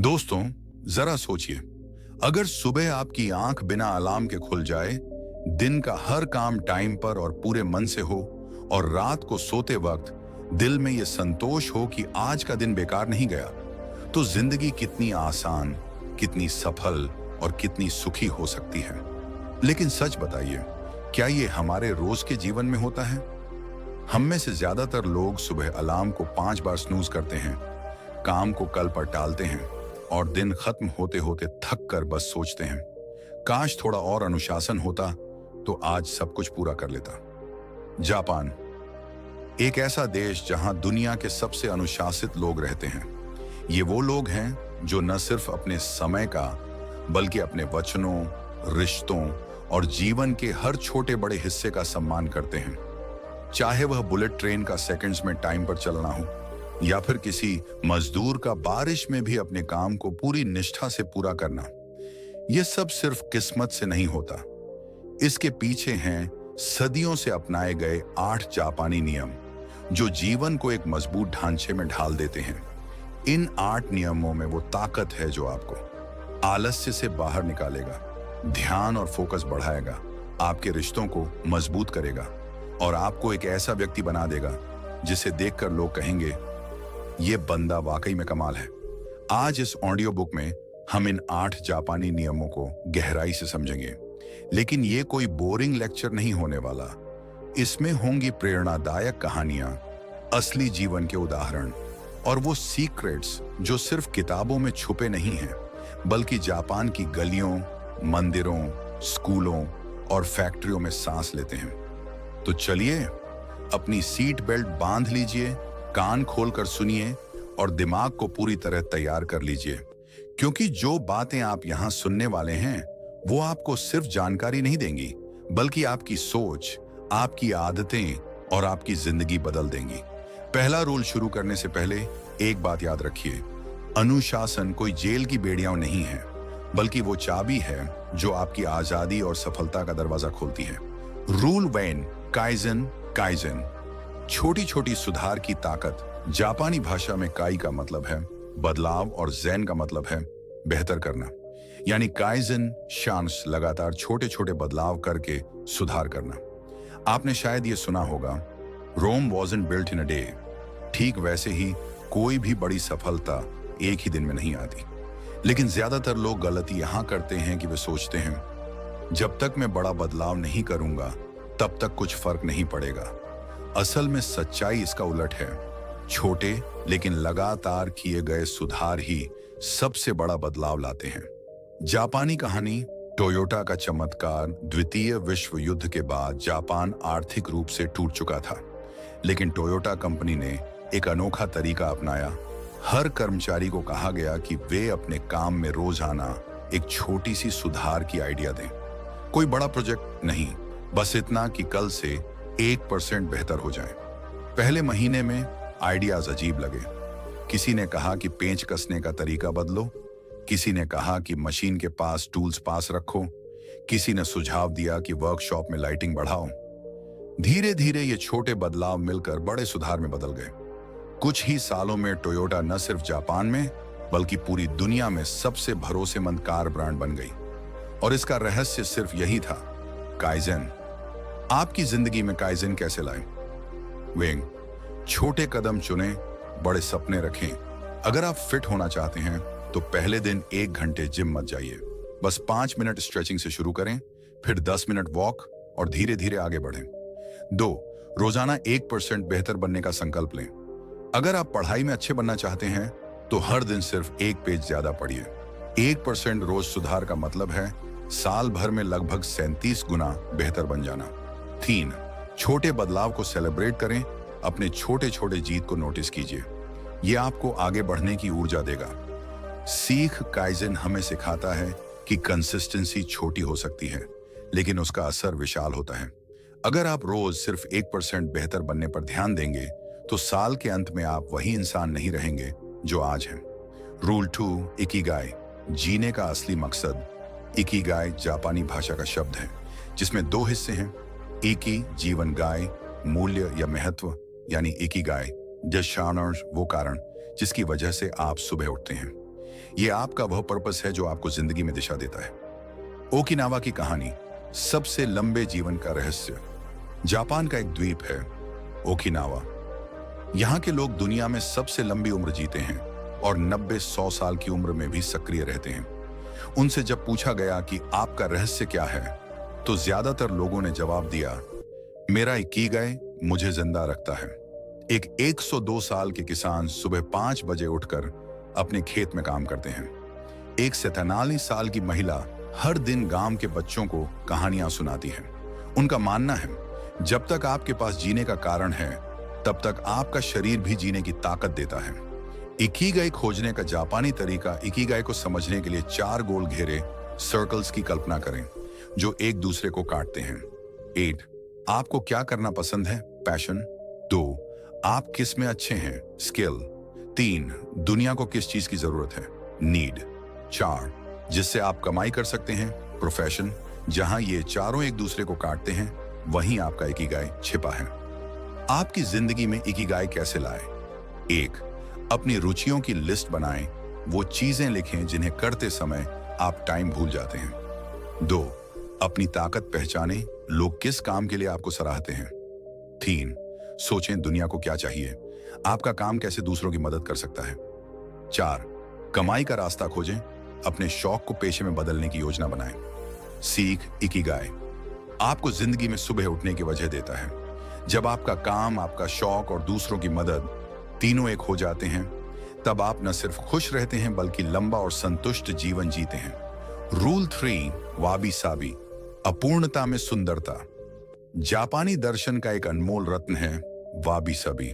दोस्तों, जरा सोचिए, अगर सुबह आपकी आंख बिना अलार्म के खुल जाए, दिन का हर काम टाइम पर और पूरे मन से हो, और रात को सोते वक्त दिल में यह संतोष हो कि आज का दिन बेकार नहीं गया, तो जिंदगी कितनी आसान, कितनी सफल और कितनी सुखी हो सकती है। लेकिन सच बताइए, क्या ये हमारे रोज के जीवन में होता है? हम में से ज्यादातर लोग सुबह अलार्म को 5 बार स्नूज करते हैं, काम को कल पर टालते हैं और दिन खत्म होते होते थक कर बस सोचते हैं, काश थोड़ा और अनुशासन होता तो आज सब कुछ पूरा कर लेता। जापान, एक ऐसा देश जहां दुनिया के सबसे अनुशासित लोग रहते हैं। ये वो लोग हैं जो न सिर्फ अपने समय का, बल्कि अपने वचनों, रिश्तों और जीवन के हर छोटे बड़े हिस्से का सम्मान करते हैं। चाहे वह बुलेट ट्रेन का सेकंड्स में टाइम पर चलना हो, या फिर किसी मजदूर का बारिश में भी अपने काम को पूरी निष्ठा से पूरा करना। यह सब सिर्फ किस्मत से नहीं होता, इसके पीछे हैं सदियों से अपनाए गए 8 जापानी नियम, जो जीवन को एक मजबूत ढांचे में ढाल देते हैं। इन 8 नियमों में वो ताकत है जो आपको आलस्य से बाहर निकालेगा, ध्यान और फोकस बढ़ाएगा, आपके रिश्तों को मजबूत करेगा और आपको एक ऐसा व्यक्ति बना देगा जिसे देखकर लोग कहेंगे, ये बंदा वाकई में कमाल है। आज इस ऑडियो बुक में हम इन 8 जापानी नियमों को गहराई से समझेंगे, लेकिन ये कोई बोरिंग लेक्चर नहीं होने वाला। इसमें होंगी प्रेरणादायक कहानियां, असली जीवन के उदाहरण और वो सीक्रेट्स जो सिर्फ किताबों में छुपे नहीं हैं, बल्कि जापान की गलियों, मंदिरों, स्कूलों और फैक्ट्रियों में सांस लेते हैं। तो चलिए, अपनी सीट बेल्ट बांध लीजिए, कान खोलकर सुनिए और दिमाग को पूरी तरह तैयार कर लीजिए, क्योंकि जो बातें आप यहां सुनने वाले हैं वो आपको सिर्फ जानकारी नहीं देंगी, बल्कि आपकी सोच, आपकी आदतें और आपकी जिंदगी बदल देंगी। पहला रूल शुरू करने से पहले एक बात याद रखिए, अनुशासन कोई जेल की बेड़ियां नहीं है, बल्कि वो चाबी है जो आपकी आजादी और सफलता का दरवाजा खोलती है। रूल 1, काइजन काइजन, छोटी छोटी सुधार की ताकत। जापानी भाषा में काई का मतलब है बदलाव और ज़ेन का मतलब है बेहतर करना। यानी काइजन शांस, लगातार छोटे छोटे बदलाव करके सुधार करना। आपने शायद ये सुना होगा, Rome wasn't built in a day. ठीक वैसे ही कोई भी बड़ी सफलता एक ही दिन में नहीं आती। लेकिन ज्यादातर लोग गलती यहां करते हैं कि वे सोचते हैं, जब तक मैं बड़ा बदलाव नहीं करूंगा तब तक कुछ फर्क नहीं पड़ेगा। असल में सच्चाई इसका उलट है। छोटे लेकिन लगातार किए गए सुधार ही सबसे बड़ा बदलाव लाते हैं। जापानी कहानी, टोयोटा का चमत्कार। द्वितीय विश्व युद्ध के बाद जापान आर्थिक रूप से टूट चुका था, लेकिन टोयोटा कंपनी ने एक अनोखा तरीका अपनाया। हर कर्मचारी को कहा गया कि वे अपने काम में रोजाना एक छोटी सी सुधार की आइडिया दें। कोई बड़ा प्रोजेक्ट नहीं, बस इतना कि कल से 1% बेहतर हो जाए। पहले महीने में आइडियाज अजीब लगे। किसी ने कहा कि पेंच कसने का तरीका बदलो, किसी ने कहा कि मशीन के पास टूल्स पास रखो, किसी ने सुझाव दिया कि वर्कशॉप में लाइटिंग बढ़ाओ। धीरे धीरे ये छोटे बदलाव मिलकर बड़े सुधार में बदल गए। कुछ ही सालों में टोयोटा न सिर्फ जापान में, बल्कि पूरी दुनिया में सबसे भरोसेमंद कार ब्रांड बन गई। और इसका रहस्य सिर्फ यही था, काइजन। आपकी जिंदगी में काइजन कैसे लाएं? वेंग, छोटे कदम चुनें, बड़े सपने रखें। अगर आप फिट होना चाहते हैं तो पहले दिन 1 घंटे जिम मत जाइए। बस 5 मिनट स्ट्रेचिंग से शुरू करें, फिर 10 मिनट वॉक और धीरे धीरे आगे बढ़ें। 2, रोजाना 1% बेहतर बनने का संकल्प लें। अगर आप पढ़ाई में अच्छे बनना चाहते हैं तो हर दिन सिर्फ 1 पेज ज्यादा पढ़िए। 1% रोज सुधार का मतलब है साल भर में लगभग 37 गुना बेहतर बन जाना। 3, छोटे बदलाव को सेलिब्रेट करें। अपने छोटे छोटे जीत को नोटिस कीजिए, यह आपको आगे बढ़ने की ऊर्जा देगा। सीख काइजन हमें सिखाता है कि कंसिस्टेंसी छोटी हो सकती है, लेकिन उसका असर विशाल होता है। अगर आप रोज सिर्फ 1% बेहतर बनने पर ध्यान देंगे तो साल के अंत में आप वही इंसान नहीं रहेंगे जो आज हैं। रूल 2, इकिगाई, जीने का असली मकसद। इकिगाई जापानी भाषा का शब्द है जिसमें 2 हिस्से हैं। इकी जीवन, गाय मूल्य या महत्व, यानी इकिगाई जशानर्स, वो कारण जिसकी वजह से आप सुबह उठते हैं। ये आपका वह पर्पस है जो आपको जिंदगी में दिशा देता है। ओकिनावा की कहानी, सबसे लंबे जीवन का रहस्य। जापान का एक द्वीप है ओकिनावा। यहाँ के लोग दुनिया में सबसे लंबी उम्र जीते हैं और 90-100 साल की उम्र में भी सक्रिय रहते हैं। उनसे जब पूछा गया कि आपका रहस्य क्या है, तो ज्यादातर लोगों ने जवाब दिया, मेरा इकिगाई मुझे जिंदा रखता है। एक 102 साल के किसान सुबह 5 बजे उठकर अपने खेत में काम करते हैं। एक 43 साल की महिला हर दिन गांव के बच्चों को कहानियां सुनाती है। उनका मानना है, जब तक आपके पास जीने का कारण है, तब तक आपका शरीर भी जीने की ताकत देता है। इकिगाई खोजने का जापानी तरीका, इकिगाई को समझने के लिए 4 गोल घेरे सर्कल्स की कल्पना करें जो एक दूसरे को काटते हैं। 8, आपको क्या करना पसंद है, पैशन। 2, आप किस में अच्छे हैं, स्किल। 3, दुनिया को किस चीज की जरूरत है, नीड। 4, जिससे आप कमाई कर सकते हैं, प्रोफेशन। जहां ये चारों एक दूसरे को काटते हैं, वहीं आपका इकिगाई छिपा है। आपकी जिंदगी में इकिगाई कैसे लाएं? 1, अपनी रुचियों की लिस्ट बनाएं। वो चीजें लिखें जिन्हें करते समय आप टाइम भूल जाते हैं। 2, अपनी ताकत पहचानें, लोग किस काम के लिए आपको सराहते हैं। 3, सोचें दुनिया को क्या चाहिए, आपका काम कैसे दूसरों की मदद कर सकता है। 4, कमाई का रास्ता खोजें, अपने शौक को पेशे में बदलने की योजना बनाएं। सीख, इकिगाई आपको जिंदगी में सुबह उठने की वजह देता है। जब आपका काम, आपका शौक और दूसरों की मदद तीनों एक हो जाते हैं, तब आप न सिर्फ खुश रहते हैं बल्कि लंबा और संतुष्ट जीवन जीते हैं। रूल 3, वाबी साबी, अपूर्णता में सुंदरता। जापानी दर्शन का एक अनमोल रत्न है वाबी साबी।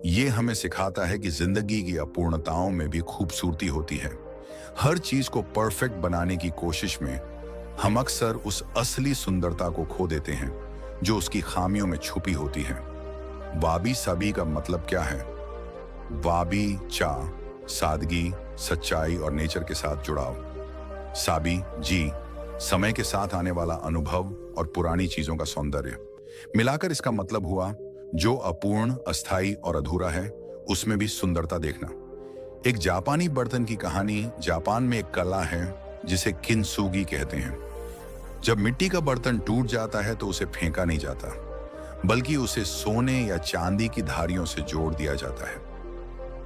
ये हमें सिखाता है कि जिंदगी की अपूर्णताओं में भी खूबसूरती होती है। हर चीज को परफेक्ट बनाने की कोशिश में हम अक्सर उस असली सुंदरता को खो देते हैं जो उसकी खामियों में छुपी होती है। वाबी साबी का मतलब क्या है? वाबी चा, सादगी, सच्चाई और नेचर के साथ जुड़ाव। साबी जी, समय के साथ आने वाला अनुभव और पुरानी चीजों का सौंदर्य। मिलाकर इसका मतलब हुआ, जो अपूर्ण, अस्थाई और अधूरा है, उसमें भी सुंदरता देखना। एक जापानी बर्तन की कहानी। जापान में एक कला है जिसे किंसुगी कहते हैं। जब मिट्टी का बर्तन टूट जाता है तो उसे फेंका नहीं जाता, बल्कि उसे सोने या चांदी की धारियों से जोड़ दिया जाता है।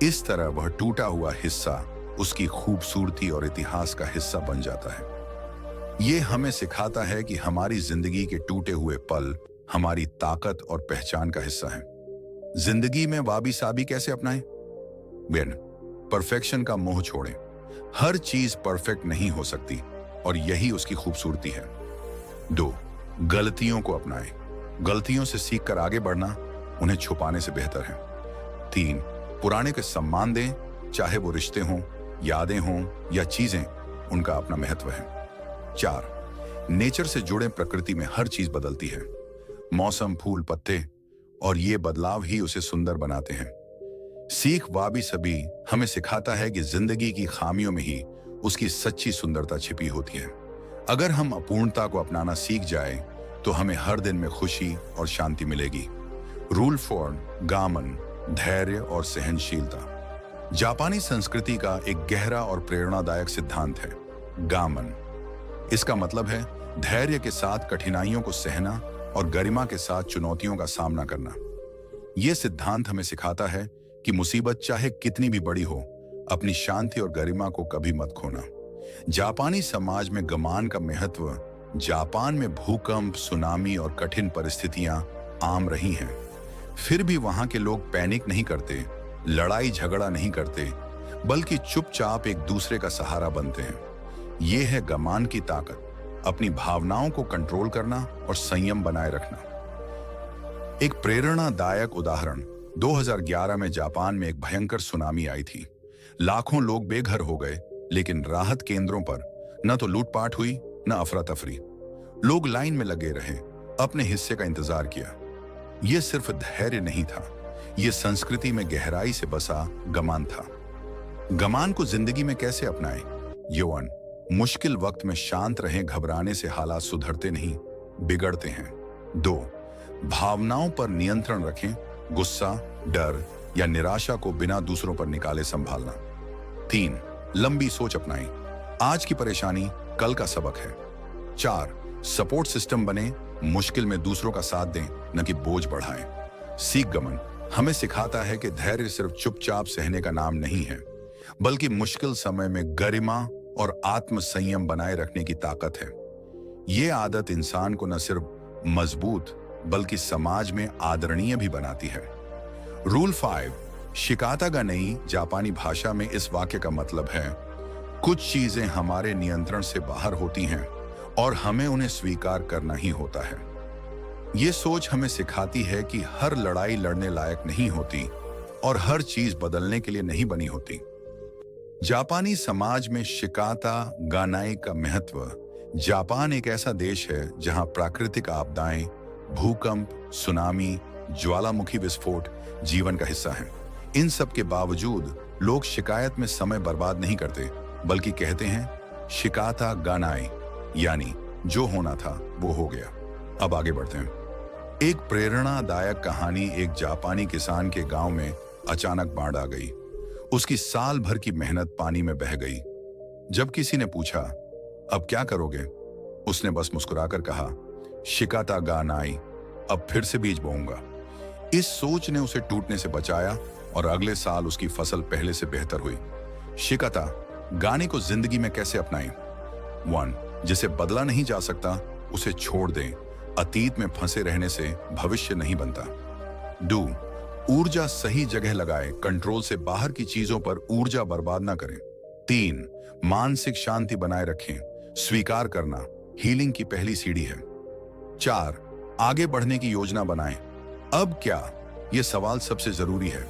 इस तरह वह टूटा हुआ हिस्सा उसकी खूबसूरती और इतिहास का हिस्सा बन जाता है। ये हमें सिखाता है कि हमारी जिंदगी के टूटे हुए पल हमारी ताकत और पहचान का हिस्सा है। जिंदगी में वाबी साबी कैसे अपनाएं? परफेक्शन का मोह छोड़ें। हर चीज परफेक्ट नहीं हो सकती और यही उसकी खूबसूरती है। 2, गलतियों को अपनाएं। गलतियों से सीखकर आगे बढ़ना उन्हें छुपाने से बेहतर है। 3, पुराने के सम्मान दें, चाहे वो रिश्ते हों, यादें हों या चीजें, उनका अपना महत्व है। 4, नेचर से जुड़े। प्रकृति में हर चीज बदलती है, मौसम, फूल, पत्ते, और ये बदलाव ही उसे सुंदर बनाते हैं। सीख वाबी सभी हमें सिखाता है कि जिंदगी की खामियों में ही उसकी सच्ची सुंदरता छिपी होती है। अगर हम अपूर्णता को अपनाना सीख जाए तो हमें हर दिन में खुशी और शांति मिलेगी। रूल 4, गामन, धैर्य और सहनशीलता। जापानी संस्कृति का एक गहरा और प्रेरणादायक सिद्धांत है गामन। इसका मतलब है धैर्य के साथ कठिनाइयों को सहना और गरिमा के साथ चुनौतियों का सामना करना। यह सिद्धांत हमें सिखाता है कि मुसीबत चाहे कितनी भी बड़ी हो, अपनी शांति और गरिमा को कभी मत खोना। जापानी समाज में गमान का महत्व। जापान में भूकंप, सुनामी और कठिन परिस्थितियां आम रही हैं। फिर भी वहां के लोग पैनिक नहीं करते, लड़ाई झगड़ा नहीं करते, बल्कि चुपचाप एक दूसरे का सहारा बनते हैं। यह है गमान की ताकत, अपनी भावनाओं को कंट्रोल करना और संयम बनाए रखना। एक प्रेरणादायक उदाहरण, 2011 में जापान में एक भयंकर सुनामी आई थी। लाखों लोग बेघर हो गए, लेकिन राहत केंद्रों पर न तो लूटपाट हुई न अफरा तफरी। लोग लाइन में लगे रहे, अपने हिस्से का इंतजार किया। यह सिर्फ धैर्य नहीं था, यह संस्कृति में गहराई से बसा गमान था। गमान को जिंदगी में कैसे अपनाएं? यौवन, मुश्किल वक्त में शांत रहें। घबराने से हालात सुधरते नहीं, बिगड़ते हैं। 2, भावनाओं पर नियंत्रण रखें। गुस्सा, डर या निराशा को बिना दूसरों पर निकाले संभालना। 3, लंबी सोच अपनाएं। आज की परेशानी कल का सबक है। 4, सपोर्ट सिस्टम बने, मुश्किल में दूसरों का साथ दें, न कि बोझ बढ़ाएं। सीख गमन हमें सिखाता है कि धैर्य सिर्फ चुपचाप सहने का नाम नहीं है, बल्कि मुश्किल समय में गरिमा और आत्म संयम बनाए रखने की ताकत है। ये आदत इंसान को न सिर्फ मजबूत बल्कि समाज में आदरणीय भी बनाती है। रूल 5, शिकाता गा नहीं, जापानी भाषा में इस वाक्य का मतलब है, कुछ चीजें हमारे नियंत्रण से बाहर होती हैं और हमें उन्हें स्वीकार करना ही होता है। ये सोच हमें सिखाती है कि हर लड़ाई लड़ने लायक नहीं होती और हर चीज बदलने के लिए नहीं बनी होती। जापानी समाज में शिकाता गानाई का महत्व। जापान एक ऐसा देश है जहां प्राकृतिक आपदाएं, भूकंप, सुनामी, ज्वालामुखी विस्फोट जीवन का हिस्सा हैं। इन सब के बावजूद लोग शिकायत में समय बर्बाद नहीं करते, बल्कि कहते हैं शिकाता गानाई, यानी जो होना था वो हो गया। अब आगे बढ़ते हैं। एक प्रेरणादायक कहानी एक जापानी किसान के गांव में अचानक बाढ़ आ गई। उसकी साल भर की मेहनत पानी में बह गई। जब किसी ने पूछा, अब क्या करोगे? उसने बस मुस्कुराकर कहा, शिकाता गानाई, अब फिर से बीज बोऊंगा। इस सोच ने उसे टूटने से बचाया और अगले साल उसकी फसल पहले से बेहतर हुई। शिकाता गाने को जिंदगी में कैसे अपनाएं? 1, जिसे बदला नहीं जा सकता उसे छोड़ दें। अतीत में फंसे रहने से भविष्य नहीं बनता। 2, ऊर्जा सही जगह लगाएं, कंट्रोल से बाहर की चीजों पर ऊर्जा बर्बाद ना करें। 3, मानसिक शांति बनाए रखें, स्वीकार करना हीलिंग की पहली सीढ़ी है। 4, आगे बढ़ने की योजना बनाएं। अब क्या? यह सवाल सबसे जरूरी है।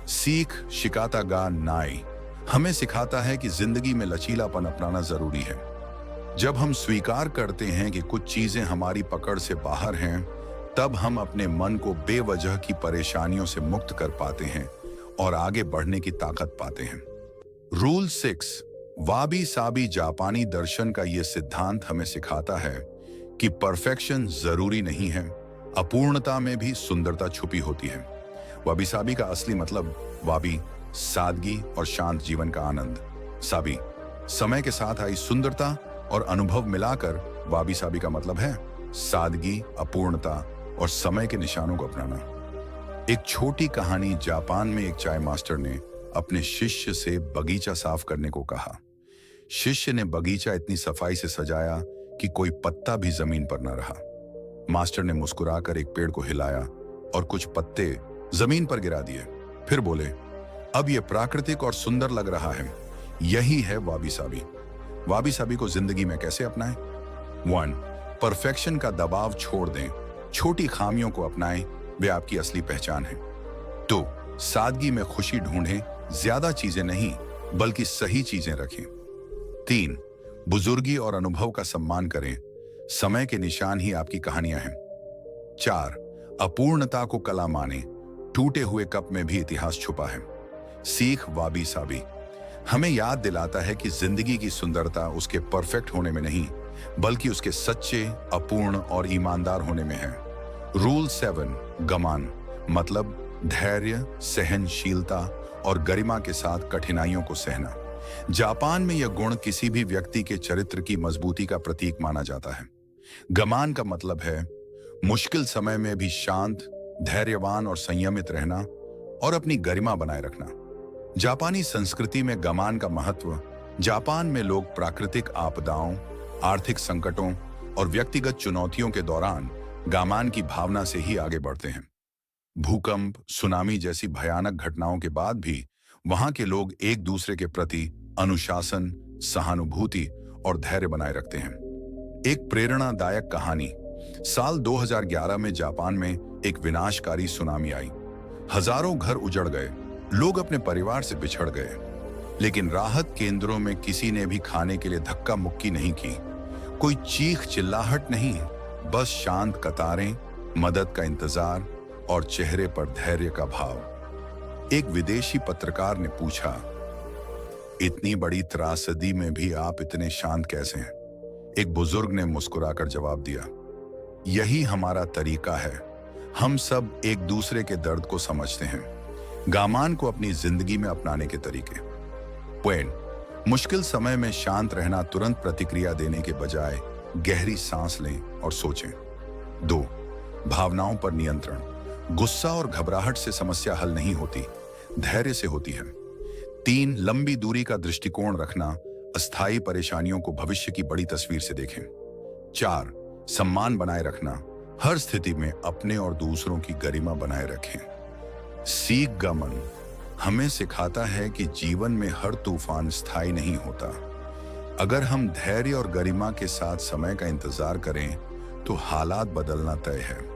सीख शिकाता गा नाई हमें सिखाता है कि जिंदगी में लचीलापन अपनाना जरूरी है। जब हम स्वीकार करते हैं कि कुछ चीजें हमारी पकड़ से बाहर हैं, तब हम अपने मन को बेवजह की परेशानियों से मुक्त कर पाते हैं और आगे बढ़ने की ताकत पाते हैं। रूल 6, वाबी साबी जापानी दर्शन का यह सिद्धांत हमें सिखाता है कि परफेक्शन जरूरी नहीं है, अपूर्णता में भी सुंदरता छुपी होती है। वाबी साबी का असली मतलब वाबी सादगी और शांत जीवन का आनंद, साबी समय के साथ आई सुंदरता और अनुभव मिलाकर वाबी साबी का मतलब है सादगी, अपूर्णता और समय के निशानों को अपनाना। एक छोटी कहानी। जापान में एक चाय मास्टर ने अपने शिष्य से बगीचा साफ करने को कहा। शिष्य ने बगीचा इतनी सफाई से सजाया कि कोई पत्ता भी जमीन पर न रहा। मास्टर ने मुस्कुराकर एक पेड़ को हिलाया और कुछ पत्ते जमीन पर गिरा दिए। फिर बोले, अब यह प्राकृतिक और सुंदर लग रहा है। यही है वाबी साबी। वाबी साबी को जिंदगी में कैसे अपनाएं? 1, परफेक्शन का दबाव छोड़ दें, छोटी खामियों को अपनाएं, वे आपकी असली पहचान है। 2, सादगी में खुशी ढूंढें, ज्यादा चीजें नहीं बल्कि सही चीजें रखें। 3, बुजुर्गी और अनुभव का सम्मान करें, समय के निशान ही आपकी कहानियां हैं। 4, अपूर्णता को कला माने, टूटे हुए कप में भी इतिहास छुपा है। सीख वाबी साबी हमें याद दिलाता है कि जिंदगी की सुंदरता उसके परफेक्ट होने में नहीं, बल्कि उसके सच्चे, अपूर्ण और ईमानदार होने में है। रूल 7, गमान मतलब धैर्य, सहनशीलता और गरिमा के साथ कठिनाइयों को सहना। जापान में यह गुण किसी भी व्यक्ति के चरित्र की मजबूती का प्रतीक माना जाता है। गमान का मतलब है मुश्किल समय में भी शांत, धैर्यवान और संयमित रहना और अपनी गरिमा बनाए रखना। जापानी संस्कृति में गमान का महत्व। जापान में लोग प्राकृतिक आपदाओं, आर्थिक संकटों और व्यक्तिगत चुनौतियों के दौरान गमान की भावना से ही आगे बढ़ते हैं। भूकंप, सुनामी जैसी भयानक घटनाओं के बाद भी वहां के लोग एक दूसरे के प्रति अनुशासन, सहानुभूति और धैर्य बनाए रखते हैं। एक प्रेरणादायक कहानी। साल 2011 में जापान में एक विनाशकारी सुनामी आई। हजारों घर उजड़ गए, लोग अपने परिवार से बिछड़ गए, लेकिन राहत केंद्रों में किसी ने भी खाने के लिए धक्का मुक्की नहीं की। कोई चीख चिल्लाहट नहीं, बस शांत कतारें, मदद का इंतजार और चेहरे पर धैर्य का भाव। एक विदेशी पत्रकार ने पूछा, इतनी बड़ी त्रासदी में भी आप इतने शांत कैसे हैं? एक बुजुर्ग ने मुस्कुराकर जवाब दिया, यही हमारा तरीका है। हम सब एक दूसरे के दर्द को समझते हैं। गामान को अपनी जिंदगी में अपनाने के तरीके। पॉइंट, मुश्किल समय में शांत रहना, तुरंत प्रतिक्रिया देने के बजाय गहरी सांस लें और सोचें। 2. भावनाओं पर नियंत्रण। गुस्सा और घबराहट से समस्या हल नहीं होती, धैर्य से होती है। 3. लंबी दूरी का दृष्टिकोण रखना, अस्थायी परेशानियों को भविष्य की बड़ी तस्वीर से देखें। 4. सम्मान बनाए रखना, हर स्थिति में अपने और दूसरों की गरिमा बनाए रखें। सीख गमन हमें सिखाता है कि जीवन में हर तूफान स्थायी नहीं होता। अगर हम धैर्य और गरिमा के साथ समय का इंतजार करें तो हालात बदलना तय है।